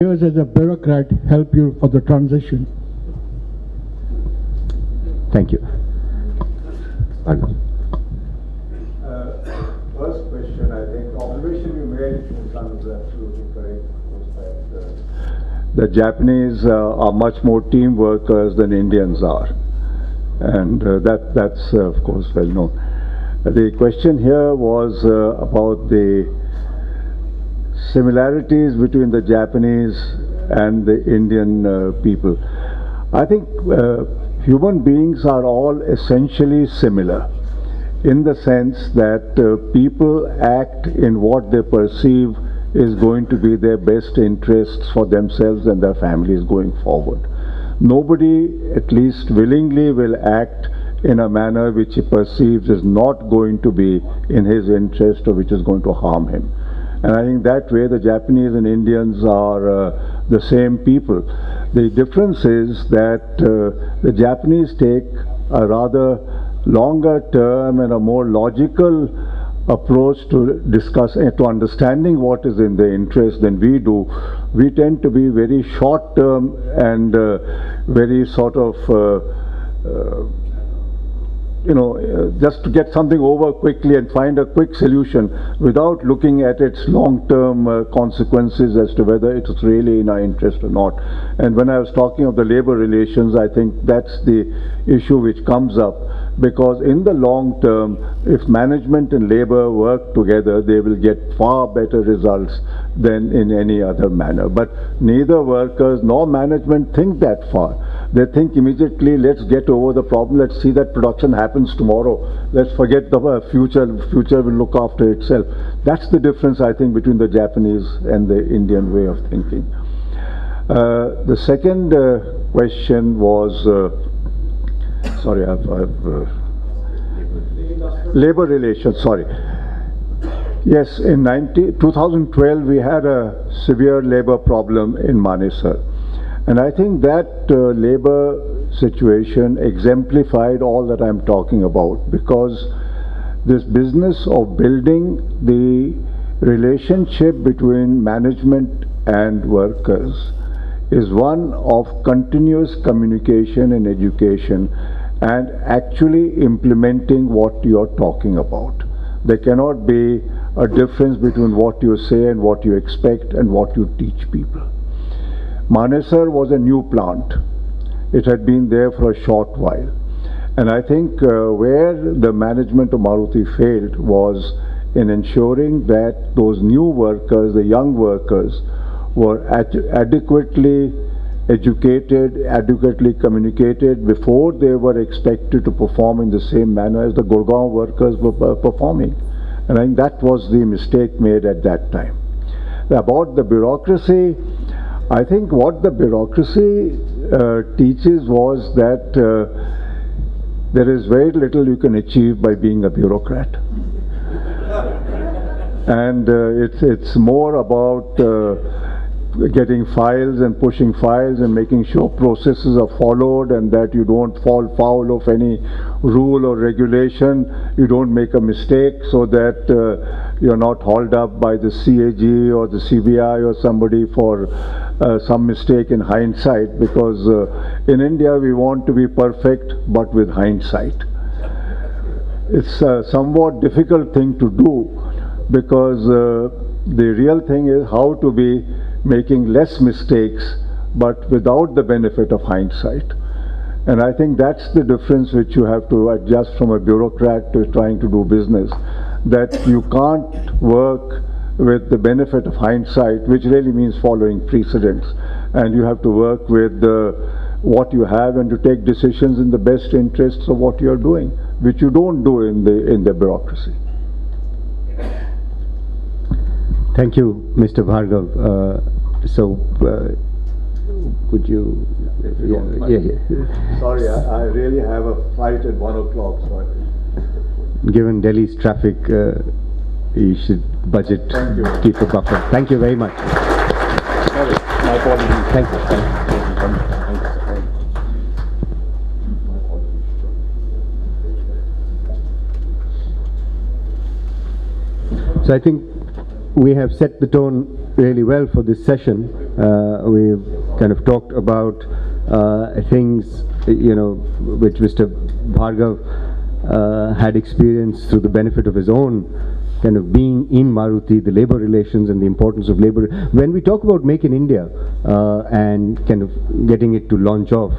years as a bureaucrat help you for the transition? Thank you. First question, I think, observation you made in terms of absolutely correct, was that the Japanese are much more team workers than Indians are. And that's of course, well known. The question here was about the similarities between the Japanese and the Indian people. I think human beings are all essentially similar in the sense that people act in what they perceive is going to be their best interests for themselves and their families going forward. Nobody, at least willingly, will act in a manner which he perceives is not going to be in his interest or which is going to harm him. And I think that way the Japanese and Indians are the same people. The difference is that the Japanese take a rather longer term and a more logical approach to to understanding what is in their interest than we do. We tend to be very short term and very sort of just to get something over quickly and find a quick solution without looking at its long-term consequences as to whether it is really in our interest or not. And when I was talking of the labor relations, I think that's the issue which comes up, because in the long term, if management and labor work together, they will get far better results than in any other manner. But neither workers nor management think that far. They think immediately, let's get over the problem, let's see that production happens tomorrow, let's forget the future will look after itself. That's the difference, I think, between the Japanese and the Indian way of thinking. The second question was, sorry, labor relations, sorry. Yes, in 2012 we had a severe labor problem in Manesar. And I think that labor situation exemplified all that I'm talking about, because this business of building the relationship between management and workers is one of continuous communication and education and actually implementing what you're talking about. There cannot be a difference between what you say and what you expect and what you teach people. Manesar was a new plant. It had been there for a short while. And I think where the management of Maruti failed was in ensuring that those new workers, the young workers, were adequately educated, adequately communicated before they were expected to perform in the same manner as the Gurgaon workers were performing. And I think that was the mistake made at that time. About the bureaucracy, I think what the bureaucracy teaches was that there is very little you can achieve by being a bureaucrat. And it's more about getting files and pushing files and making sure processes are followed and that you don't fall foul of any rule or regulation, you don't make a mistake, so that you're not hauled up by the CAG or the CBI or somebody for some mistake in hindsight, because in India we want to be perfect but with hindsight. It's a somewhat difficult thing to do, because the real thing is how to be making less mistakes but without the benefit of hindsight. And I think that's the difference which you have to adjust from a bureaucrat to trying to do business, that you can't work with the benefit of hindsight, which really means following precedents, and you have to work with what you have and to take decisions in the best interests of what you're doing, which you don't do in the bureaucracy. Thank you, Mr. Bhargava. Would you? Yeah. Sorry, I really have a flight at 1 o'clock. So given Delhi's traffic, you should budget, keep a buffer. Thank you very much. Sorry, my apologies. Thank you. So I think we have set the tone really well for this session. We've kind of talked about things, which Mr. Bhargava had experienced through the benefit of his own kind of being in Maruti, the labor relations and the importance of labor. When we talk about Make in India and kind of getting it to launch off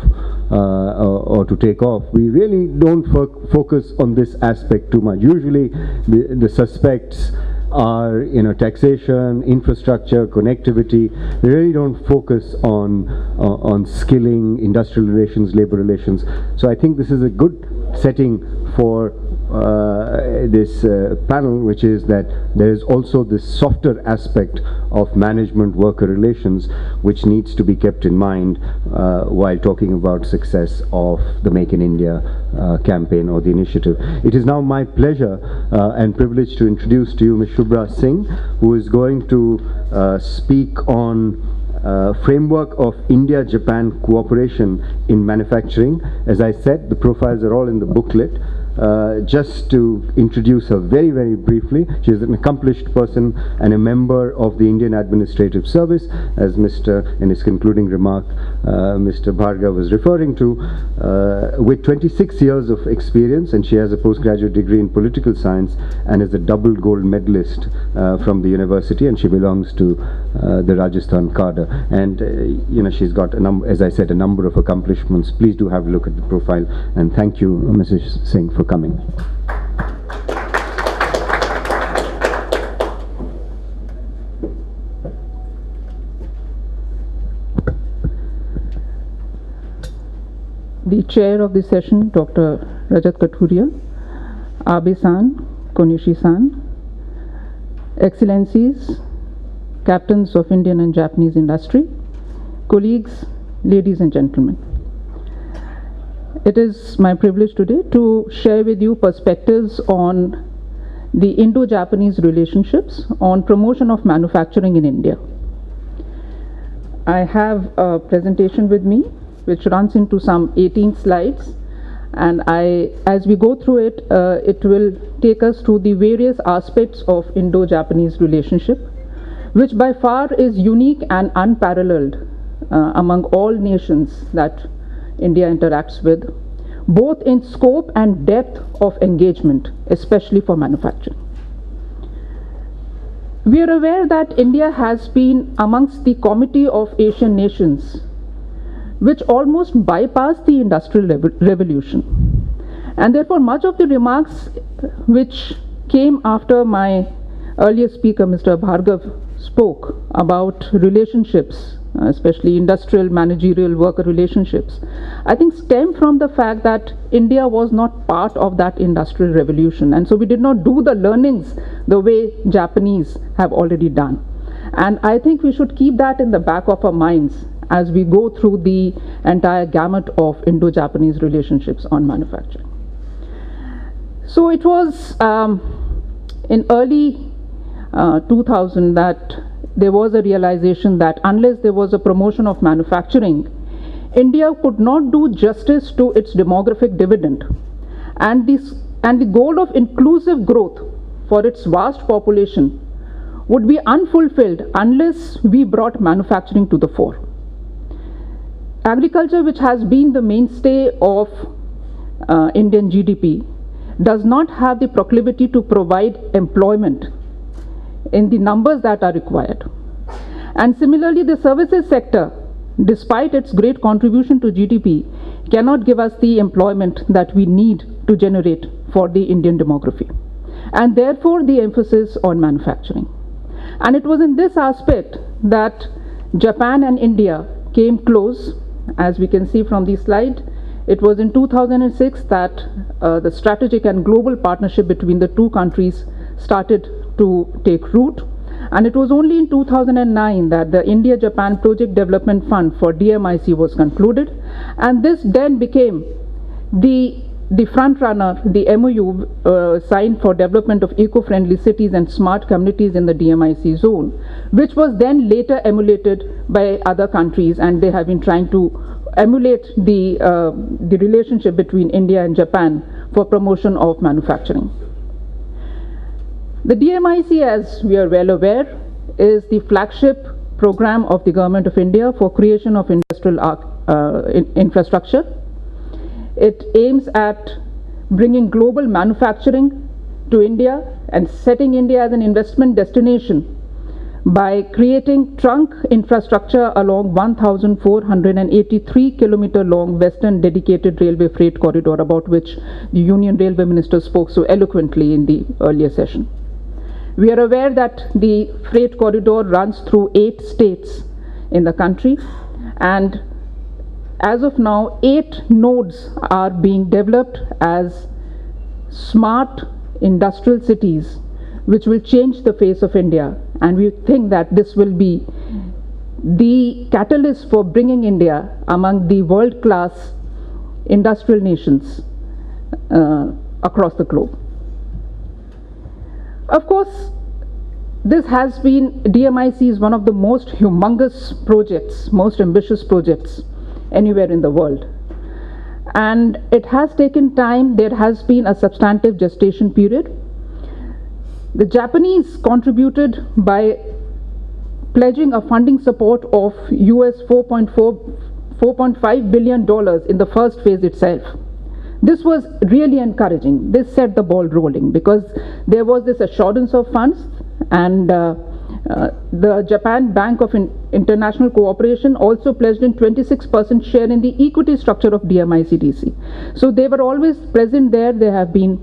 or to take off, we really don't focus on this aspect too much. Usually the suspects are taxation, infrastructure, connectivity. We really don't focus on skilling, industrial relations, labor relations. So I think this is a good setting for this panel, which is that there is also this softer aspect of management worker relations which needs to be kept in mind while talking about success of the Make in India campaign or the initiative. It is now my pleasure and privilege to introduce to you Ms. Shubhra Singh, who is going to speak on framework of India-Japan cooperation in manufacturing. As I said, the profiles are all in the booklet. Just to introduce her very, very briefly, she is an accomplished person and a member of the Indian Administrative Service, as in his concluding remark, Mr. Bhargava was referring to, with 26 years of experience, and she has a postgraduate degree in political science and is a double gold medalist from the university, and she belongs to the Rajasthan cadre. And she's got as I said, a number of accomplishments. Please do have a look at the profile, and thank you, Mrs. Singh, for coming. The chair of the session, Dr. Rajat Kathuria, Abe-san, Konishi-san, Excellencies, captains of Indian and Japanese industry, colleagues, ladies and gentlemen. It is my privilege today to share with you perspectives on the Indo-Japanese relationships on promotion of manufacturing in India. I have a presentation with me which runs into some 18 slides, and as we go through it, it will take us through the various aspects of Indo-Japanese relationship, which by far is unique and unparalleled among all nations that India interacts with, both in scope and depth of engagement, especially for manufacturing. We are aware that India has been amongst the Committee of Asian Nations, which almost bypassed the Industrial Revolution. And therefore, much of the remarks which came after my earlier speaker, Mr. Bhargava, spoke about relationships, especially industrial, managerial, worker relationships, I think stem from the fact that India was not part of that industrial revolution, and so we did not do the learnings the way Japanese have already done. And I think we should keep that in the back of our minds as we go through the entire gamut of Indo-Japanese relationships on manufacturing. So it was in early 2000 that there was a realization that unless there was a promotion of manufacturing, India could not do justice to its demographic dividend, and the goal of inclusive growth for its vast population would be unfulfilled unless we brought manufacturing to the fore. Agriculture, which has been the mainstay of Indian GDP, does not have the proclivity to provide employment in the numbers that are required. And similarly, the services sector, despite its great contribution to GDP, cannot give us the employment that we need to generate for the Indian demography. And therefore, the emphasis on manufacturing. And it was in this aspect that Japan and India came close. As we can see from the slide, it was in 2006 that the strategic and global partnership between the two countries started to take root, and it was only in 2009 that the India-Japan Project Development Fund for DMIC was concluded, and this then became the front runner, the MOU signed for development of eco-friendly cities and smart communities in the DMIC zone, which was then later emulated by other countries, and they have been trying to emulate the relationship between India and Japan for promotion of manufacturing. The DMIC, as we are well aware, is the flagship program of the Government of India for creation of industrial infrastructure. It aims at bringing global manufacturing to India and setting India as an investment destination by creating trunk infrastructure along 1,483 kilometer long western dedicated railway freight corridor, about which the Union Railway Minister spoke so eloquently in the earlier session. We are aware that the freight corridor runs through 8 states in the country, and as of now 8 nodes are being developed as smart industrial cities which will change the face of India, and we think that this will be the catalyst for bringing India among the world-class industrial nations across the globe. Of course, this has been, DMIC is one of the most humongous projects, most ambitious projects anywhere in the world. And it has taken time. There has been a substantive gestation period. The Japanese contributed by pledging a funding support of US $4.5 billion in the first phase itself. This was really encouraging. This set the ball rolling because there was this assurance of funds, and the Japan Bank of International Cooperation also pledged in 26% share in the equity structure of DMICDC. So they were always present there. They have been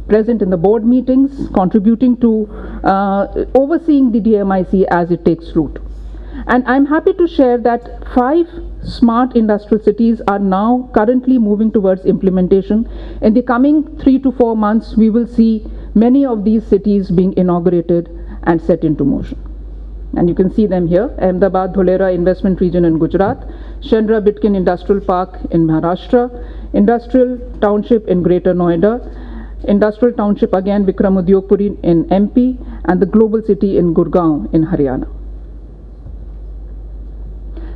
present in the board meetings, contributing to overseeing the DMIC as it takes root. And I'm happy to share that 5 smart industrial cities are now currently moving towards implementation. In the coming 3 to 4 months, we will see many of these cities being inaugurated and set into motion. And you can see them here: Ahmedabad Dholera Investment Region in Gujarat, Shendra Bitkin Industrial Park in Maharashtra, Industrial Township in Greater Noida, Industrial Township again Vikram Udyogpuri in MP, and the Global City in Gurgaon in Haryana.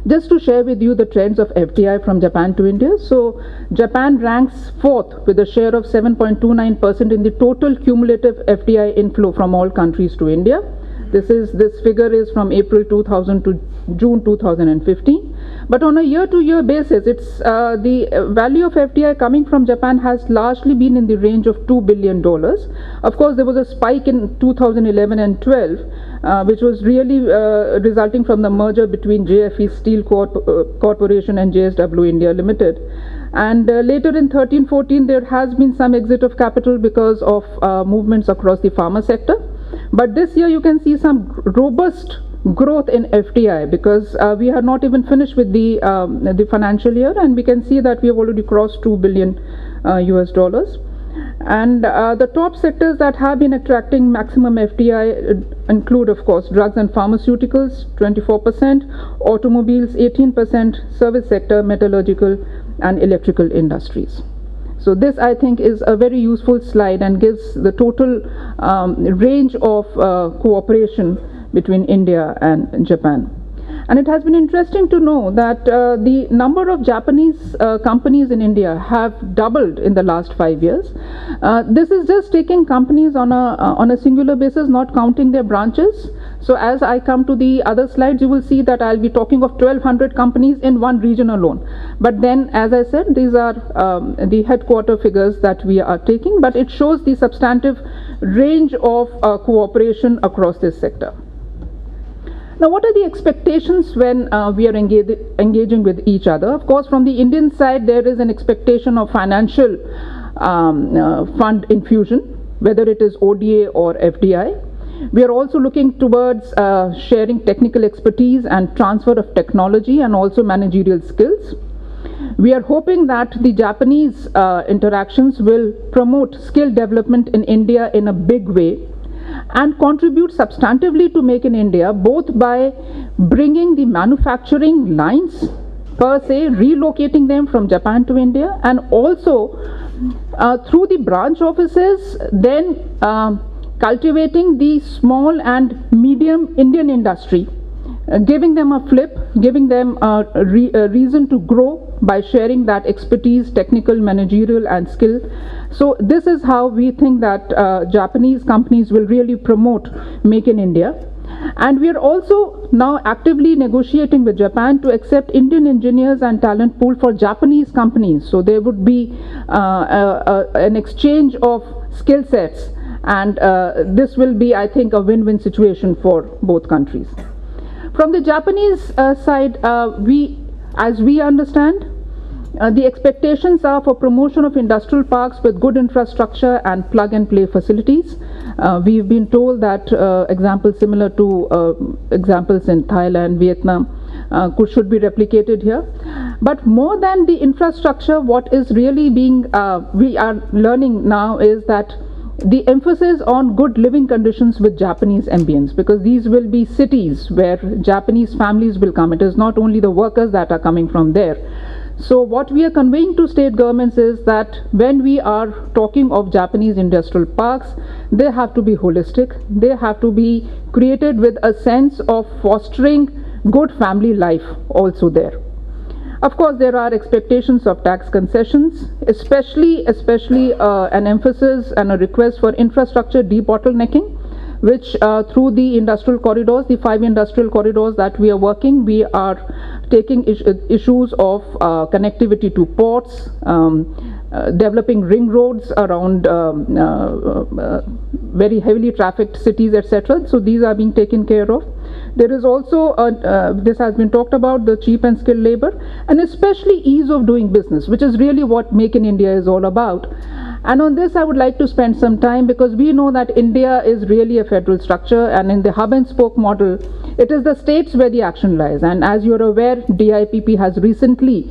Just to share with you the trends of FDI from Japan to India. So Japan ranks 4th with a share of 7.29% in the total cumulative FDI inflow from all countries to India. This figure is from April 2000 to June 2015. But on a year-to-year basis, it's the value of FDI coming from Japan has largely been in the range of $2 billion. Of course, there was a spike in 2011 and 12, which was really resulting from the merger between JFE Steel Corporation and JSW India Limited. And later in 13-14, there has been some exit of capital because of movements across the pharma sector. But this year you can see some robust growth in FDI because we are not even finished with the financial year, and we can see that we have already crossed $2 billion US dollars. And the top sectors that have been attracting maximum FDI include, of course, drugs and pharmaceuticals, 24%, automobiles, 18%, service sector, metallurgical and electrical industries. So this, I think, is a very useful slide and gives the total range of cooperation between India and Japan. And it has been interesting to know that the number of Japanese companies in India have doubled in the last 5 years. This is just taking companies on a singular basis, not counting their branches. So as I come to the other slides, you will see that I'll be talking of 1,200 companies in one region alone. But then, as I said, these are the headquarter figures that we are taking, but it shows the substantive range of cooperation across this sector. Now, what are the expectations when we are engaging with each other? Of course, from the Indian side, there is an expectation of financial fund infusion, whether it is ODA or FDI. We are also looking towards sharing technical expertise and transfer of technology and also managerial skills. We are hoping that the Japanese interactions will promote skill development in India in a big way and contribute substantively to Make in India, both by bringing the manufacturing lines per se, relocating them from Japan to India, and also through the branch offices, then cultivating the small and medium Indian industry, giving them a flip, giving them a reason to grow by sharing that expertise, technical, managerial and skill. So this is how we think that Japanese companies will really promote Make in India. And we are also now actively negotiating with Japan to accept Indian engineers and talent pool for Japanese companies. So there would be an exchange of skill sets, and this will be, I think, a win-win situation for both countries. From the Japanese side, as we understand, the expectations are for promotion of industrial parks with good infrastructure and plug-and-play facilities. We've been told that examples similar to examples in Thailand, Vietnam should be replicated here. But more than the infrastructure, what is really being, we are learning now is that the emphasis on good living conditions with Japanese ambience, because these will be cities where Japanese families will come. It is not only the workers that are coming from there. So what we are conveying to state governments is that when we are talking of Japanese industrial parks, they have to be holistic. They have to be created with a sense of fostering good family life also there. Of course, there are expectations of tax concessions, especially an emphasis and a request for infrastructure debottlenecking, which through the industrial corridors, the 5 industrial corridors that we are working, we are taking issues of connectivity to ports, developing ring roads around very heavily trafficked cities, etc. So these are being taken care of. There is also, this has been talked about, the cheap and skilled labor, and especially ease of doing business, which is really what Make in India is all about. And on this I would like to spend some time, because we know that India is really a federal structure, and in the hub and spoke model, it is the states where the action lies. And as you're aware, DIPP has recently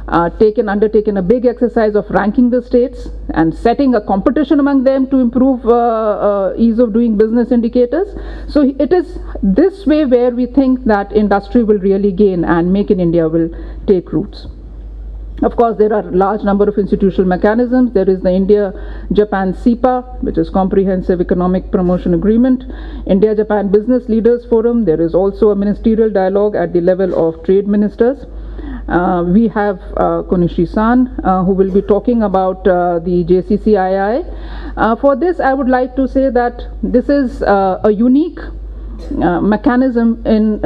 undertaken a big exercise of ranking the states and setting a competition among them to improve ease of doing business indicators. So it is this way where we think that industry will really gain and Make in India will take roots. Of course, there are a large number of institutional mechanisms. There is the India-Japan CEPA, which is Comprehensive Economic Promotion Agreement, India-Japan Business Leaders Forum. There is also a ministerial dialogue at the level of trade ministers. We have Konishi-san, who will be talking about the JCCII. For this, I would like to say that this is a unique mechanism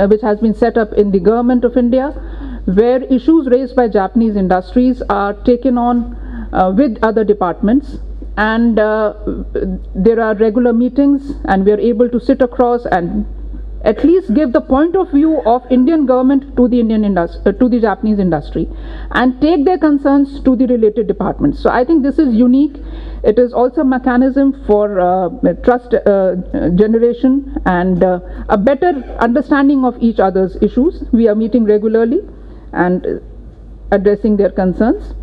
which has been set up in the government of India, where issues raised by Japanese industries are taken on with other departments, and there are regular meetings, and we are able to sit across and at least give the point of view of Indian government to the Japanese industry, and take their concerns to the related departments. So I think this is unique. It is also a mechanism for trust generation and a better understanding of each other's issues. We are meeting regularly and addressing their concerns.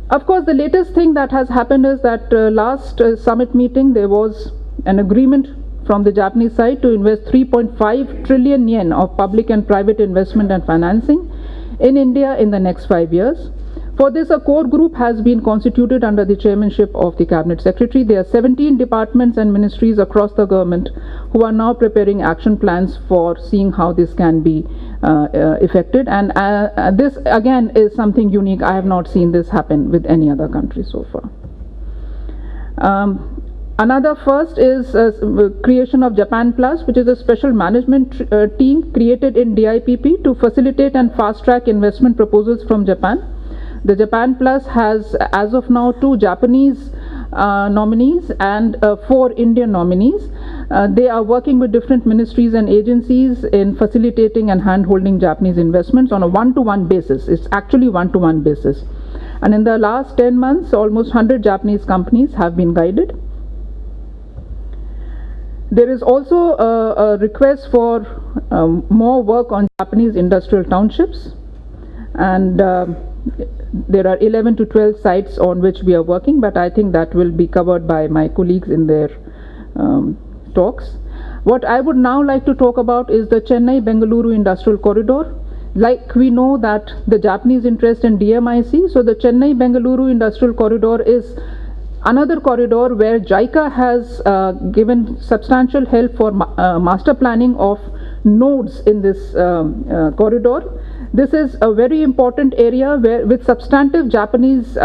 Of course, the latest thing that has happened is that last summit meeting, there was an agreement from the Japanese side to invest 3.5 trillion yen of public and private investment and financing in India in the next 5 years. For this, a core group has been constituted under the chairmanship of the Cabinet Secretary. There are 17 departments and ministries across the government who are now preparing action plans for seeing how this can be effected. And this again is something unique. I have not seen this happen with any other country so far. Another first is creation of Japan Plus, which is a special management team created in DIPP to facilitate and fast-track investment proposals from Japan. The Japan Plus has, as of now, 2 Japanese nominees and 4 Indian nominees. They are working with different ministries and agencies in facilitating and hand-holding Japanese investments on a one-to-one basis. It's actually one-to-one basis. And in the last 10 months, almost 100 Japanese companies have been guided. There is also a request for more work on Japanese industrial townships, and there are 11 to 12 sites on which we are working, but I think that will be covered by my colleagues in their talks. What I would now like to talk about is the Chennai-Bengaluru Industrial Corridor. Like we know that the Japanese interest in DMIC, so the Chennai-Bengaluru Industrial Corridor is another corridor where JICA has given substantial help for master planning of nodes in this corridor. This is a very important area where, with substantive Japanese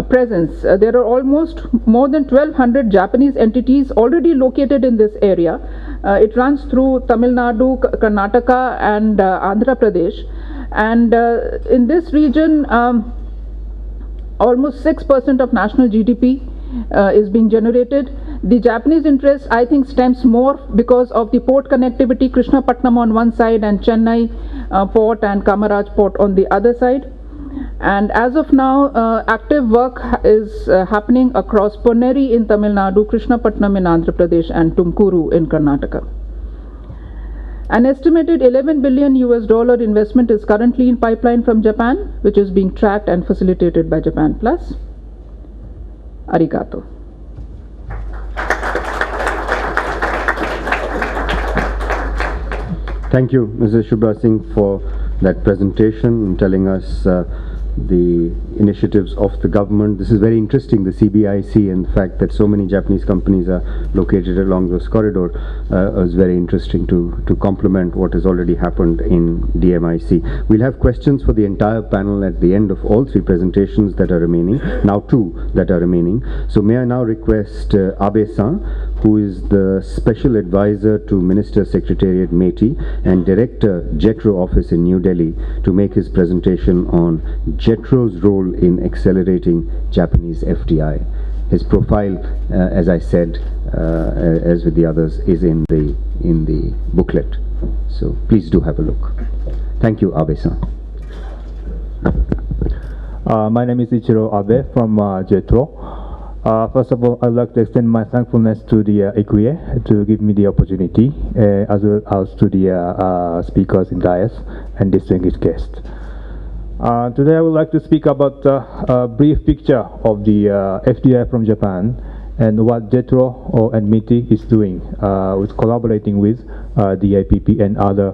presence. There are almost more than 1,200 Japanese entities already located in this area. It runs through Tamil Nadu, Karnataka, and Andhra Pradesh. And in this region, almost 6% of national GDP is being generated. The Japanese interest, I think, stems more because of the port connectivity, Krishnapatnam on one side and Chennai port and Kamaraj port on the other side. And as of now, active work is happening across Ponneri in Tamil Nadu, Krishnapatnam in Andhra Pradesh, and Tumkuru in Karnataka. An estimated $11 billion investment is currently in pipeline from Japan, which is being tracked and facilitated by Japan Plus. Arigato. Thank you, Mrs. Shubhra Singh, for that presentation and telling us the initiatives of the government. This is very interesting, the CBIC, and the fact that so many Japanese companies are located along this corridor is very interesting to complement what has already happened in DMIC. We'll have questions for the entire panel at the end of all three presentations that are remaining, now two that are remaining. So may I now request Abe-san, who is the Special Advisor to Minister Secretariat METI and Director Jetro Office in New Delhi, to make his presentation on Jetro's role in accelerating Japanese FDI. His profile, as I said, as with the others, is in the booklet. So please do have a look. Thank you, Abe-san. My name is Ichiro Abe from Jetro. First of all, I'd like to extend my thankfulness to the ICRIER to give me the opportunity, as well as to the speakers in dais and distinguished guests. Today I would like to speak about a brief picture of the FDI from Japan and what Jetro and METI is doing with collaborating with DIPP and other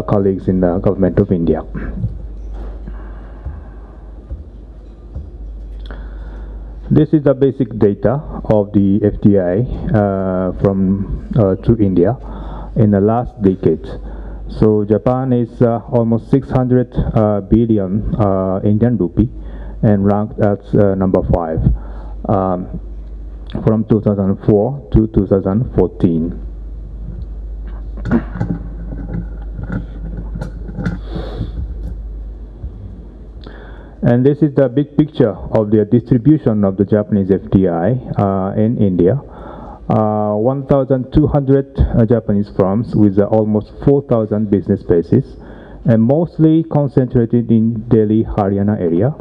colleagues in the government of India. This is the basic data of the FDI to India in the last decade. So Japan is almost 600 billion Indian rupee and ranked at number 5 from 2004 to 2014. And this is the big picture of the distribution of the Japanese FDI in India. 1,200 Japanese firms with almost 4,000 business spaces, and mostly concentrated in Delhi, Haryana area,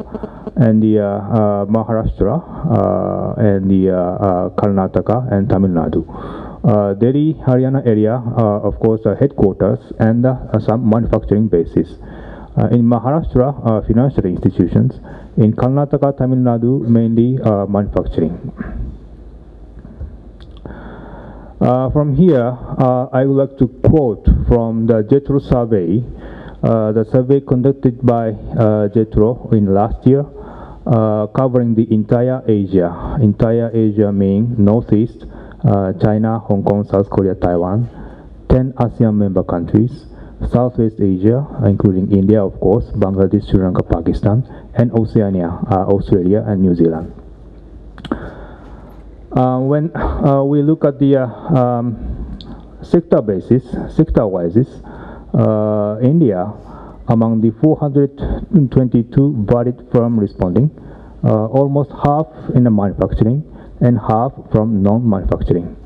and the Maharashtra, and the Karnataka and Tamil Nadu. Delhi, Haryana area, of course, headquarters and some manufacturing bases. In Maharashtra, financial institutions. In Karnataka, Tamil Nadu, mainly manufacturing. From here, I would like to quote from the Jetro Survey, the survey conducted by Jetro in last year, covering the entire Asia. Entire Asia meaning Northeast, China, Hong Kong, South Korea, Taiwan, 10 ASEAN member countries, Southwest Asia, including India, of course, Bangladesh, Sri Lanka, Pakistan, and Oceania, Australia and New Zealand. When we look at the sector wise, India, among the 422 varied firms responding, almost half in the manufacturing and half from non-manufacturing.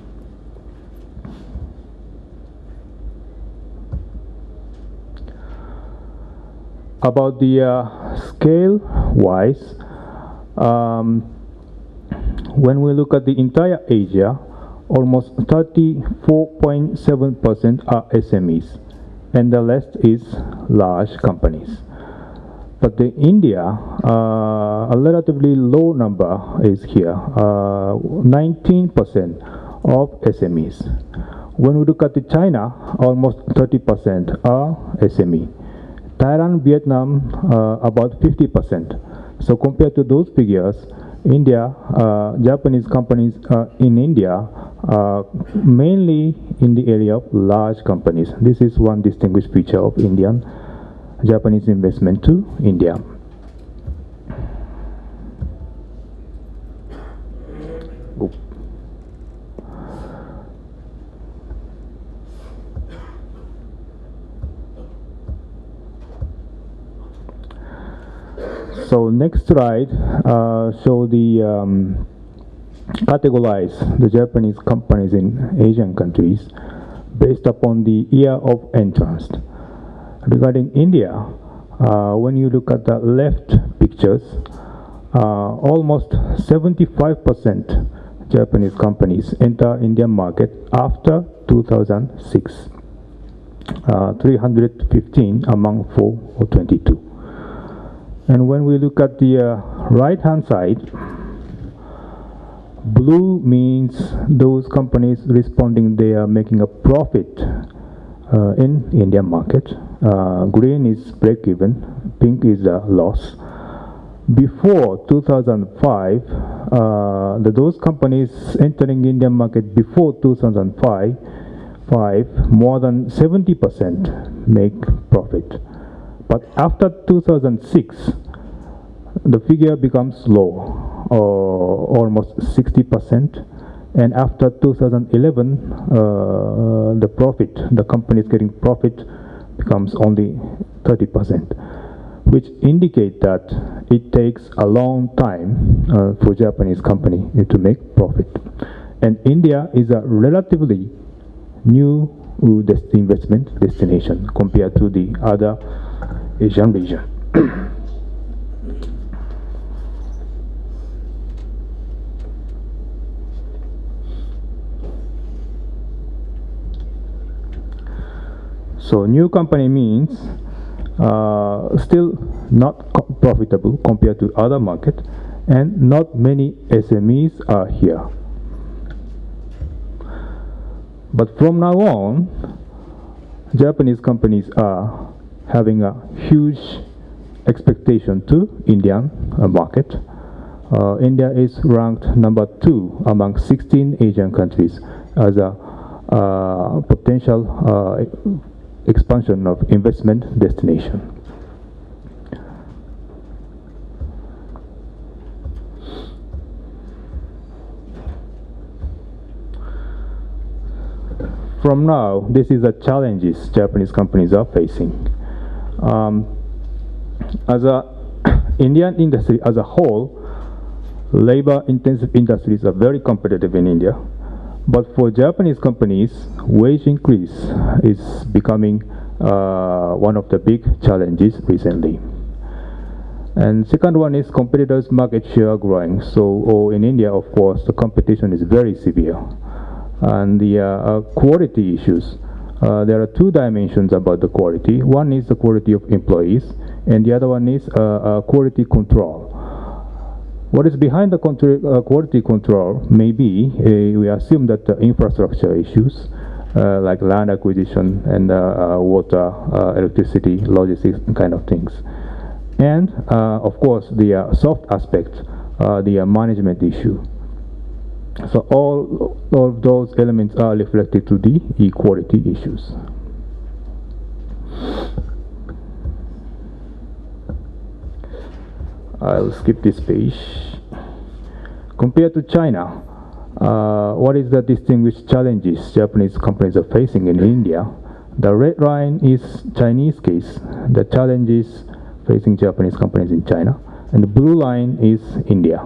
About the scale wise, when we look at the entire Asia, almost 34.7% are SMEs, and the rest is large companies. But in India, a relatively low number is here, 19% of SMEs. When we look at the China, almost 30% are SME. Thailand, Vietnam, about 50%. So compared to those figures, India, Japanese companies in India mainly in the area of large companies. This is one distinguished feature of Indian Japanese investment to India. So next slide show the categorize the Japanese companies in Asian countries based upon the year of entrance. Regarding India, when you look at the left pictures, almost 75% Japanese companies enter Indian market after 2006, 315 among 422. And when we look at the right hand side, blue means those companies responding they are making a profit in Indian market. Green is break even, pink is a loss. Before 2005, those companies entering Indian market before 2005, more than 70% make profit. But after 2006, the figure becomes low, almost 60%. And after 2011, the company is getting profit becomes only 30%, which indicate that it takes a long time for Japanese company to make profit. And India is a relatively new investment destination compared to the other Asian region. So new company means still not profitable compared to other market, and not many SMEs are here. But from now on, Japanese companies are having a huge expectation to Indian market. India is ranked number 2 among 16 Asian countries as a potential expansion of investment destination. From now, this is the challenges Japanese companies are facing. As a Indian industry as a whole, labor-intensive industries are very competitive in India. But for Japanese companies, wage increase is becoming one of the big challenges recently. And second one is competitors' market share growing. So in India, of course, the competition is very severe. And the quality issues. There are two dimensions about the quality. One is the quality of employees, and the other one is quality control. What is behind the quality control may be, we assume that the infrastructure issues, like land acquisition and water, electricity, logistics, kind of things. And of course, the soft aspect, the management issue. So all of those elements are reflected to the equality issues. I'll skip this page. Compared to China, what is the distinguished challenges Japanese companies are facing in India? The red line is Chinese case, the challenges facing Japanese companies in China, and the blue line is India.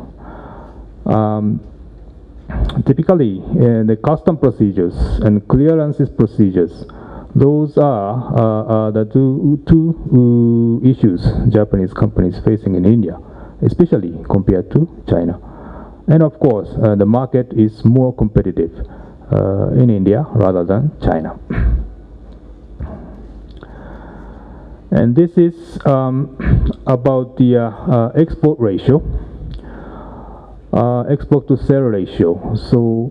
Typically, the custom procedures and clearances procedures, those are the two issues Japanese companies facing in India, especially compared to China. And of course, the market is more competitive in India rather than China. And this is about the export ratio. Export to sale ratio. So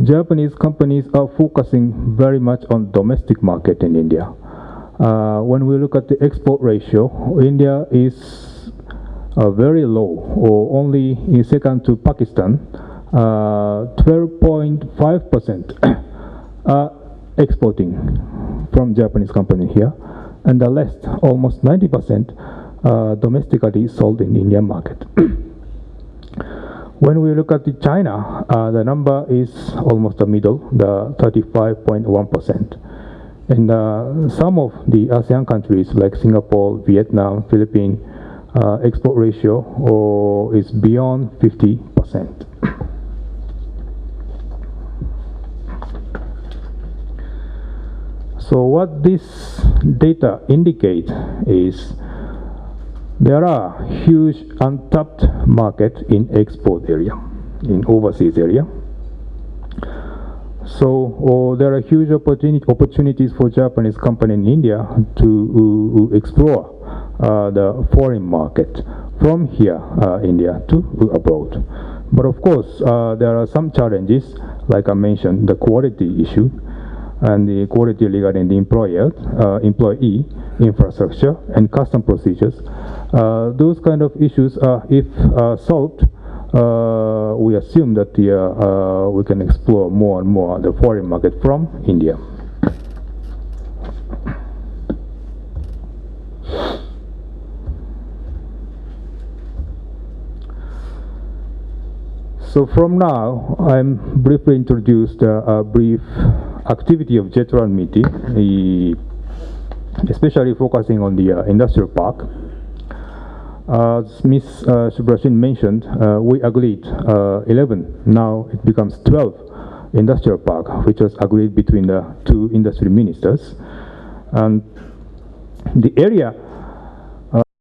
Japanese companies are focusing very much on domestic market in India. When we look at the export ratio, India is very low, or only second to Pakistan. 12.5% are exporting from Japanese company here, and the rest, almost 90%, domestically sold in Indian market. When we look at China, the number is almost the middle, the 35.1%. And some of the ASEAN countries like Singapore, Vietnam, Philippines, export ratio is beyond 50%. So what this data indicate is there are huge untapped market in export area, in overseas area. So there are huge opportunities for Japanese company in India to explore the foreign market from here, India, to abroad. But of course, there are some challenges, like I mentioned, the quality issue, and the quality regarding the employee infrastructure and custom procedures. Those kind of issues, if solved, we assume that we can explore more and more the foreign market from India. So from now, I'm briefly introduced a brief activity of Jetro meeting, especially focusing on the industrial park. As Ms. Shubhra mentioned, we agreed 11, now it becomes 12 industrial park, which was agreed between the two industry ministers. And the area